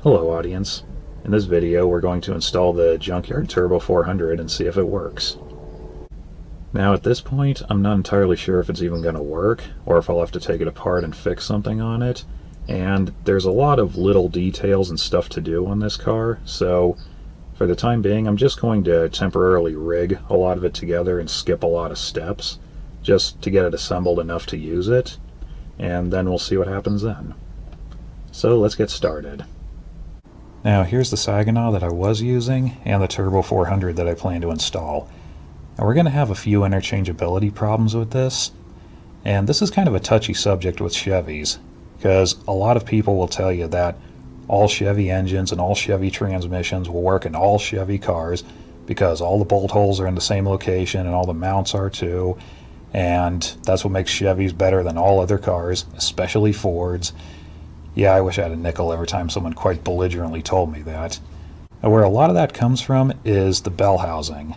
Hello audience. In this video we're going to install the Junkyard Turbo 400 and see if it works. Now at this point I'm not entirely sure if it's even going to work or if I'll have to take it apart and fix something on it, and there's a lot of little details and stuff to do on this car, so for the time being I'm just going to temporarily rig a lot of it together and skip a lot of steps just to get it assembled enough to use it, and then we'll see what happens then. So let's get started. Now here's the Saginaw that I was using and the Turbo 400 that I plan to install. Now we're going to have a few interchangeability problems with this, and this is kind of a touchy subject with Chevys, because a lot of people will tell you that all Chevy engines and all Chevy transmissions will work in all Chevy cars because all the bolt holes are in the same location and all the mounts are too, and that's what makes Chevys better than all other cars, especially Fords. Yeah, I wish I had a nickel every time someone quite belligerently told me that. Now, where a lot of that comes from is the bell housing,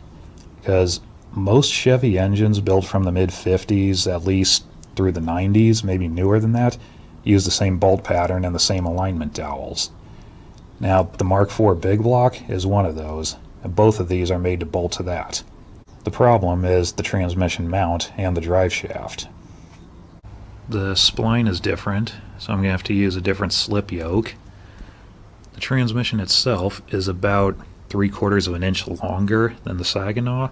because most Chevy engines built from the mid-50s, at least through the 90s, maybe newer than that, use the same bolt pattern and the same alignment dowels. Now, the Mark IV Big Block is one of those, and both of these are made to bolt to that. The problem is the transmission mount and the drive shaft. The spline is different, so I'm going to have to use a different slip yoke. The transmission itself is about 3/4 of an inch longer than the Saginaw,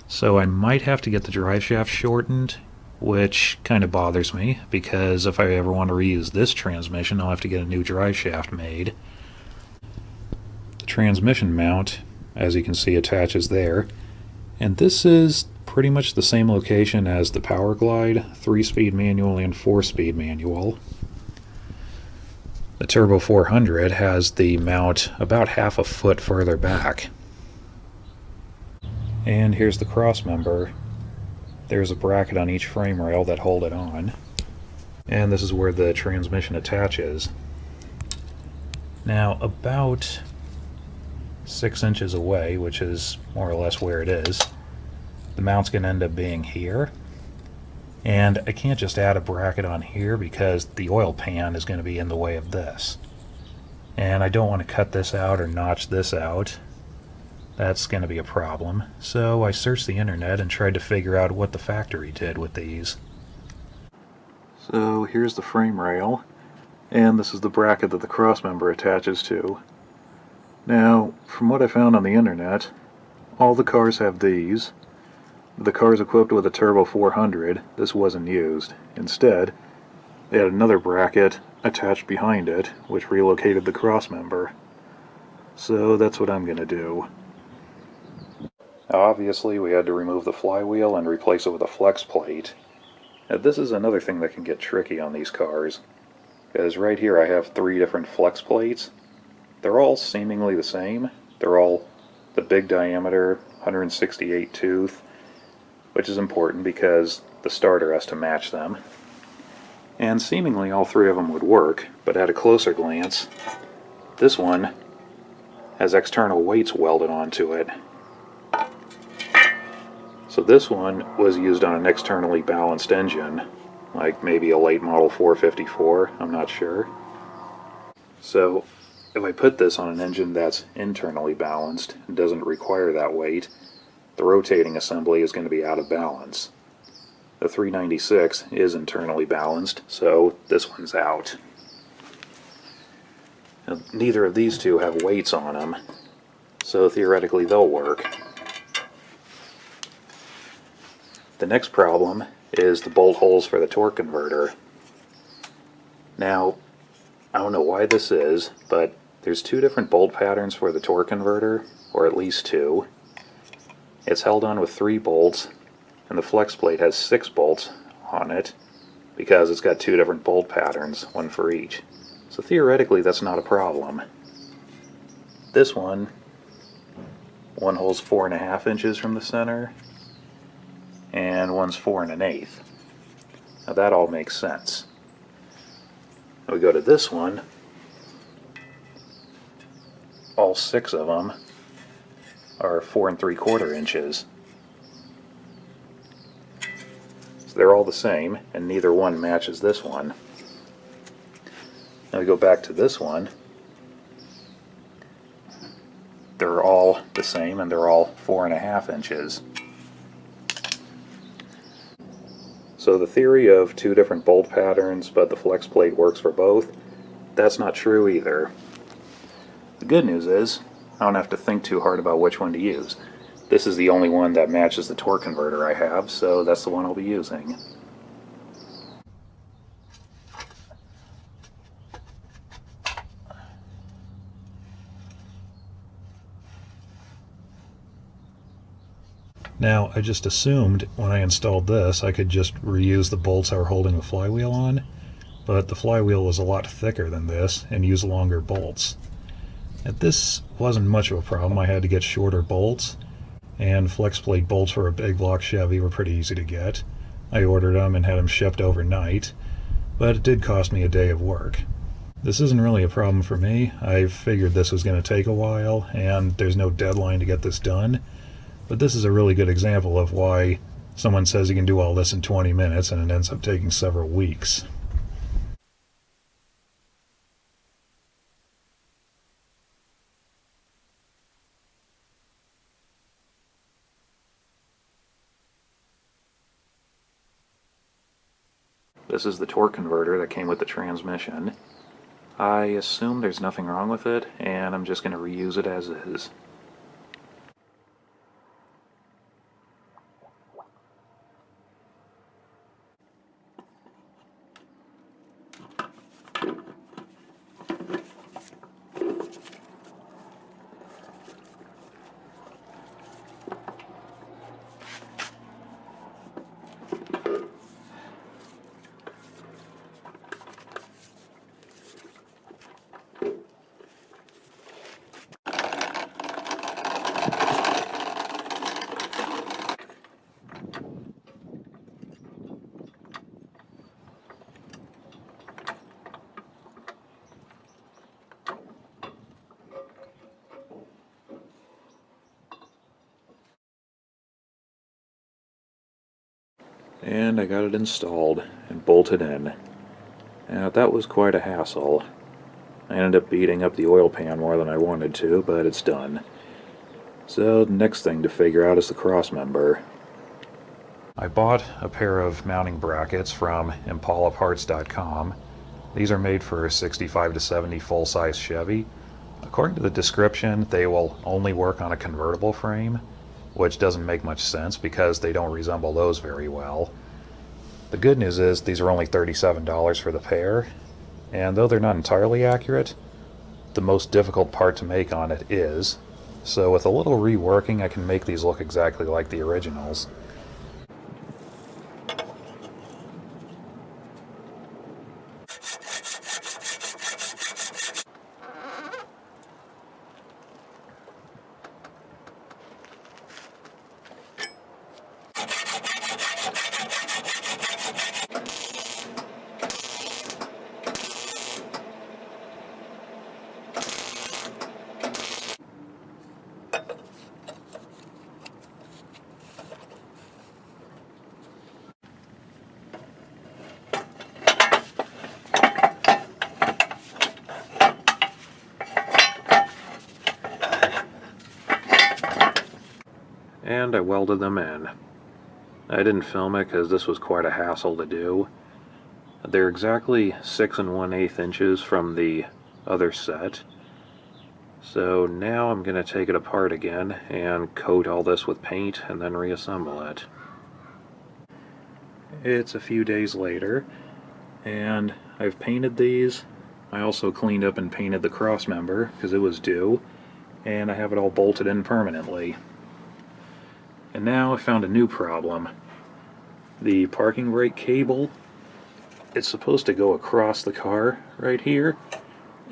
so I might have to get the drive shaft shortened, which kind of bothers me, because if I ever want to reuse this transmission I'll have to get a new drive shaft made. The transmission mount, as you can see, attaches there, and this is pretty much the same location as the Power Glide 3-speed manual and 4-speed manual. The Turbo 400 has the mount about half a foot further back. And here's the cross member. There's a bracket on each frame rail that hold it on. And this is where the transmission attaches. Now about 6 inches away, which is more or less where it is, the mount's going to end up being here, and I can't just add a bracket on here because the oil pan is going to be in the way of this, and I don't want to cut this out or notch this out. That's going to be a problem, so I searched the internet and tried to figure out what the factory did with these. So here's the frame rail, and this is the bracket that the crossmember attaches to. Now, from what I found on the internet, all the cars have these. The cars equipped with a Turbo 400, this wasn't used. Instead, they had another bracket attached behind it, which relocated the crossmember. So that's what I'm going to do. Now obviously we had to remove the flywheel and replace it with a flex plate. Now this is another thing that can get tricky on these cars, because right here I have 3 different flex plates. They're all seemingly the same. They're all the big diameter, 168 tooth, which is important because the starter has to match them. And seemingly all 3 of them would work, but at a closer glance, this one has external weights welded onto it. So this one was used on an externally balanced engine, like maybe a late model 454, I'm not sure. So if I put this on an engine that's internally balanced and doesn't require that weight, the rotating assembly is going to be out of balance. The 396 is internally balanced, so this one's out. Now, neither of these two have weights on them, so theoretically they'll work. The next problem is the bolt holes for the torque converter. Now, I don't know why this is, but there's 2 different bolt patterns for the torque converter, or at least 2. It's held on with 3 bolts, and the flex plate has 6 bolts on it because it's got 2 different bolt patterns, 1 for each. So theoretically that's not a problem. This one holds 4.5 inches from the center, and one's 4 1/8. Now that all makes sense. Now we go to this one, all 6 of them are 4 3/4 inches. So they're all the same, and neither one matches this one. Now we go back to this one, they're all the same and they're all 4.5 inches. So the theory of two different bolt patterns, but the flex plate works for both, that's not true either. The good news is, I don't have to think too hard about which one to use. This is the only one that matches the torque converter I have, so that's the one I'll be using. Now, I just assumed when I installed this I could just reuse the bolts I were holding the flywheel on, but the flywheel was a lot thicker than this and used longer bolts. And this wasn't much of a problem. I had to get shorter bolts, and flex plate bolts for a big block Chevy were pretty easy to get. I ordered them and had them shipped overnight, but it did cost me a day of work. This isn't really a problem for me. I figured this was going to take a while, and there's no deadline to get this done. But this is a really good example of why someone says you can do all this in 20 minutes and it ends up taking several weeks. This is the torque converter that came with the transmission. I assume there's nothing wrong with it, and I'm just going to reuse it as is. And I got it installed and bolted in. Now that was quite a hassle. I ended up beating up the oil pan more than I wanted to, but it's done. So the next thing to figure out is the cross member. I bought a pair of mounting brackets from impalaparts.com. These are made for a 65 to 70 full-size Chevy. According to the description, they will only work on a convertible frame, which doesn't make much sense because they don't resemble those very well. The good news is these are only $37 for the pair, and though they're not entirely accurate, the most difficult part to make on it is, so with a little reworking I can make these look exactly like the originals. And I welded them in. I didn't film it because this was quite a hassle to do. They're exactly 6 1/8 inches from the other set. So now I'm going to take it apart again and coat all this with paint and then reassemble it. It's a few days later, and I've painted these. I also cleaned up and painted the cross member because it was due, and I have it all bolted in permanently. And now I found a new problem. The parking brake cable, it's supposed to go across the car right here,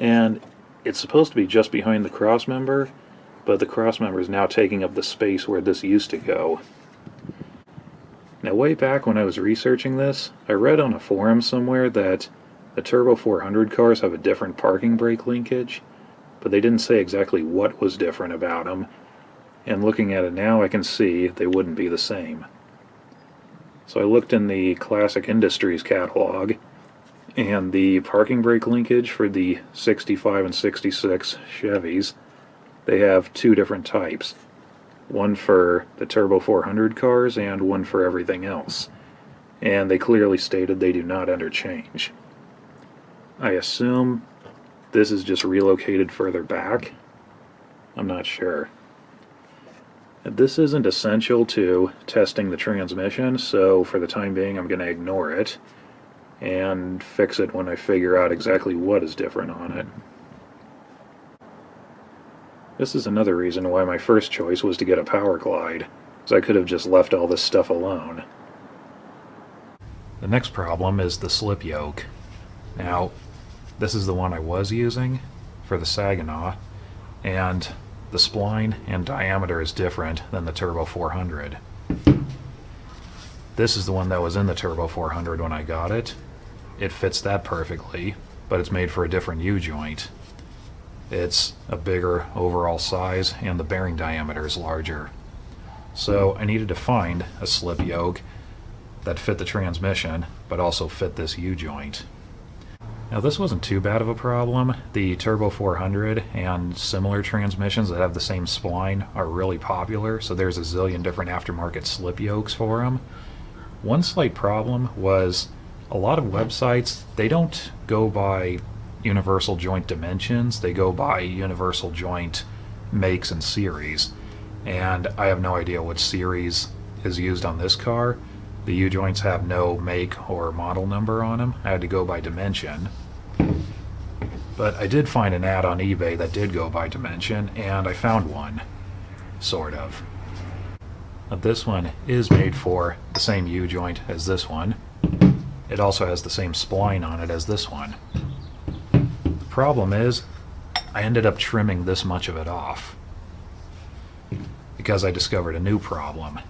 and it's supposed to be just behind the cross member, but the cross member is now taking up the space where this used to go. Now way back when I was researching this, I read on a forum somewhere that the Turbo 400 cars have a different parking brake linkage, but they didn't say exactly what was different about them, and looking at it now I can see they wouldn't be the same. So I looked in the Classic Industries catalog, and the parking brake linkage for the 65 and 66 Chevys, they have two different types. One for the Turbo 400 cars and one for everything else. And they clearly stated they do not interchange. I assume this is just relocated further back. I'm not sure. This isn't essential to testing the transmission, so for the time being I'm going to ignore it and fix it when I figure out exactly what is different on it. This is another reason why my first choice was to get a power glide, because I could have just left all this stuff alone. The next problem is the slip yoke. Now, this is the one I was using for the Saginaw, and the spline and diameter is different than the Turbo 400. This is the one that was in the Turbo 400 when I got it. It fits that perfectly, but it's made for a different U-joint. It's a bigger overall size and the bearing diameter is larger. So I needed to find a slip yoke that fit the transmission, but also fit this U-joint. Now this wasn't too bad of a problem. The Turbo 400 and similar transmissions that have the same spline are really popular, so there's a zillion different aftermarket slip yokes for them. One slight problem was a lot of websites, they don't go by universal joint dimensions, they go by universal joint makes and series. And I have no idea what series is used on this car. The U-joints have no make or model number on them. I had to go by dimension. But I did find an ad on eBay that did go by dimension, and I found one, sort of. Now this one is made for the same U-joint as this one. It also has the same spline on it as this one. The problem is, I ended up trimming this much of it off because I discovered a new problem.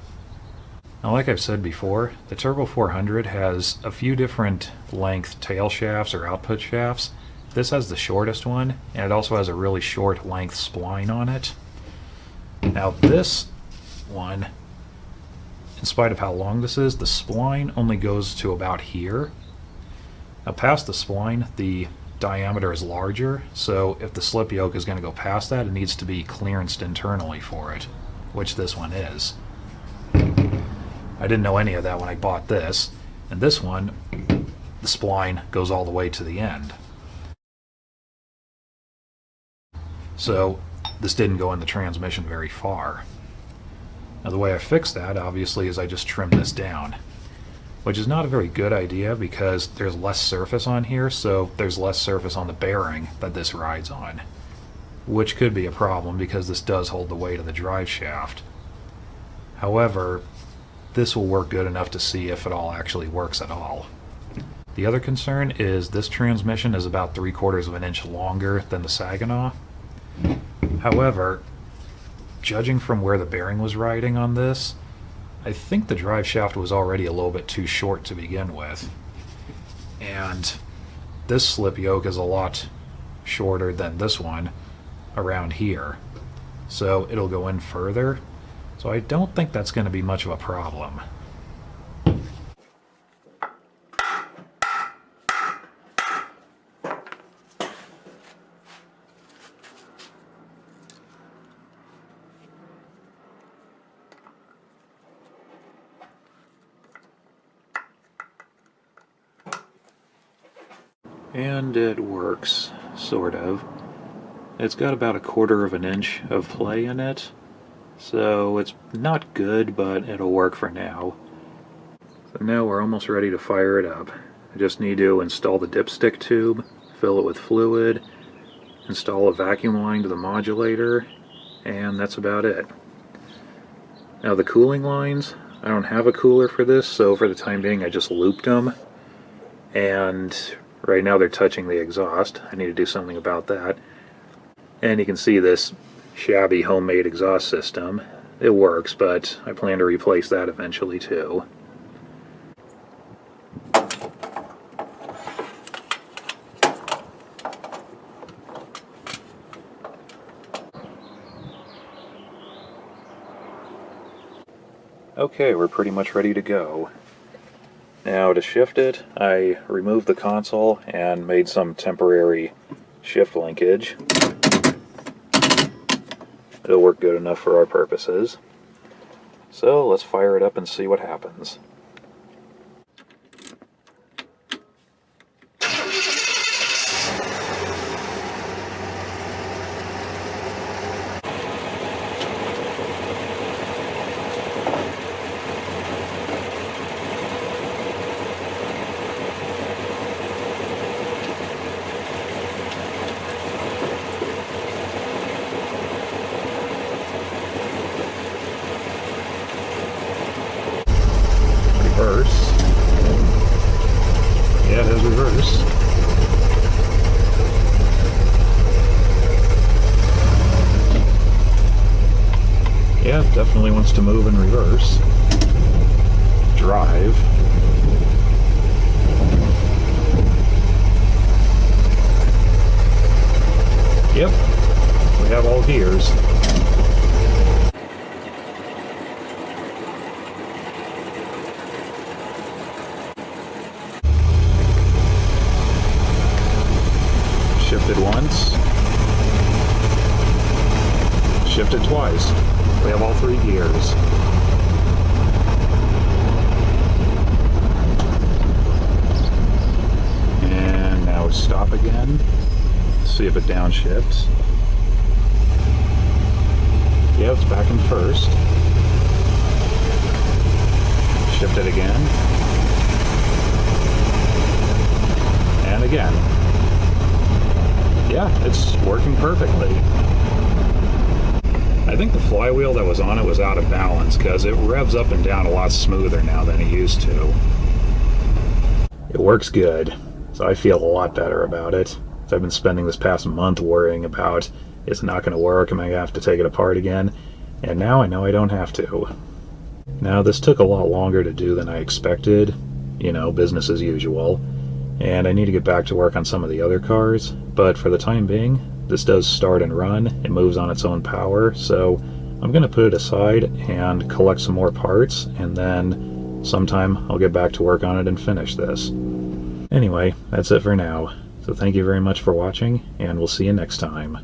Now, like I've said before, the Turbo 400 has a few different length tail shafts or output shafts. This has the shortest one, and it also has a really short length spline on it. Now this one, in spite of how long this is, the spline only goes to about here. Now past the spline, the diameter is larger, so if the slip yoke is going to go past that, it needs to be clearanced internally for it, which this one is. I didn't know any of that when I bought this, and this one, the spline goes all the way to the end. So this didn't go in the transmission very far. Now the way I fixed that, obviously, is I just trimmed this down, which is not a very good idea because there's less surface on here, so there's less surface on the bearing that this rides on, which could be a problem because this does hold the weight of the drive shaft. However, this will work good enough to see if it all actually works at all. The other concern is this transmission is about 3/4 of an inch longer than the Saginaw. However, judging from where the bearing was riding on this, I think the drive shaft was already a little bit too short to begin with. And this slip yoke is a lot shorter than this one around here. So it'll go in further. So I don't think that's going to be much of a problem. And it works, sort of. It's got about 1/4 of an inch of play in it. So it's not good, but it'll work for now. So now we're almost ready to fire it up. I just need to install the dipstick tube, fill it with fluid, install a vacuum line to the modulator, and that's about it. Now the cooling lines, I don't have a cooler for this, so for the time being I just looped them. And right now they're touching the exhaust. I need to do something about that. And you can see this shabby homemade exhaust system. It works, but I plan to replace that eventually too. Okay, we're pretty much ready to go. Now to shift it, I removed the console and made some temporary shift linkage. It'll work good enough for our purposes. So let's fire it up and see what happens. Reverse. Yeah, it has reverse. Yeah, it definitely wants to move in reverse. Drive. Yep, we have all gears. Shifted once. Shifted twice. We have all 3 gears. And now stop again. See if it downshifts. Yeah, it's back in first. Shift it again. And again. Yeah, it's working perfectly. I think the flywheel that was on it was out of balance because it revs up and down a lot smoother now than it used to. It works good, so I feel a lot better about it. I've been spending this past month worrying about it's not going to work, am I going to have to take it apart again? And now I know I don't have to. Now this took a lot longer to do than I expected, you know, business as usual. And I need to get back to work on some of the other cars, but for the time being, this does start and run. It moves on its own power, so I'm going to put it aside and collect some more parts, and then sometime I'll get back to work on it and finish this. Anyway, that's it for now. So thank you very much for watching, and we'll see you next time.